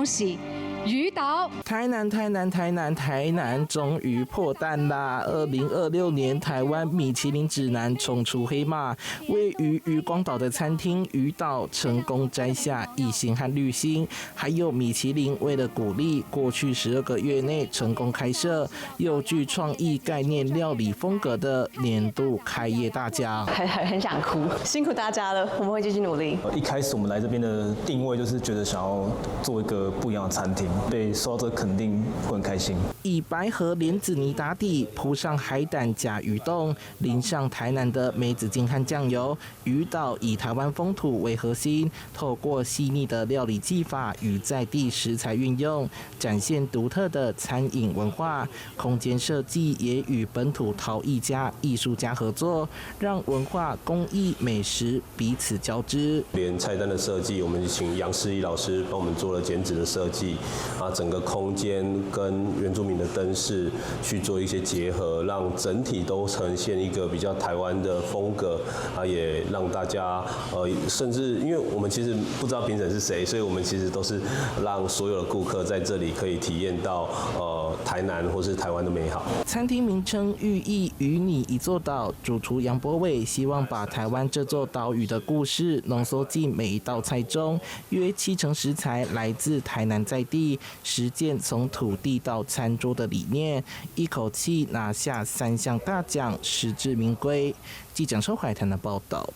恭喜魚島！台南終於破蛋啦！2026年台灣米其林指南衝出黑馬，位於漁光島的餐廳魚島成功摘下1星和綠星。還有米其林為了鼓勵過去12個月內成功開設又具創意概念料理風格的年度開業大獎，很想哭，辛苦大家了，我們會繼續努力。一開始我們來這邊的定位就是覺得想要做一個不一樣的餐廳，被受到這肯定會很開心。以白河蓮子泥打底，鋪上海膽加魚凍，淋上台南的梅子精和醬油。魚島以台灣風土為核心，透過細膩的料理技法與在地食材運用，展現獨特的餐飲文化。空間設計也與本土陶藝家、藝術家合作，讓文化、工藝、美食彼此交織。連菜單的設計，我們請楊世一老師幫我們做了剪紙的設計，整個空間跟原住民的燈飾去做一些結合，讓整體都呈現一個比較台灣的風格，也讓大家甚至因為我們其實不知道評審是誰，所以我們其實都是讓所有的顧客在這裡可以體驗到台南或是台灣的美好。餐廳名稱寓意與你一座島，主廚楊博偉希望把台灣這座島嶼的故事濃縮進每一道菜中，約70%食材來自台南在地，實踐從土地到餐桌的理念，一口氣拿下3項大獎，實至名歸。記者周懷台南報道。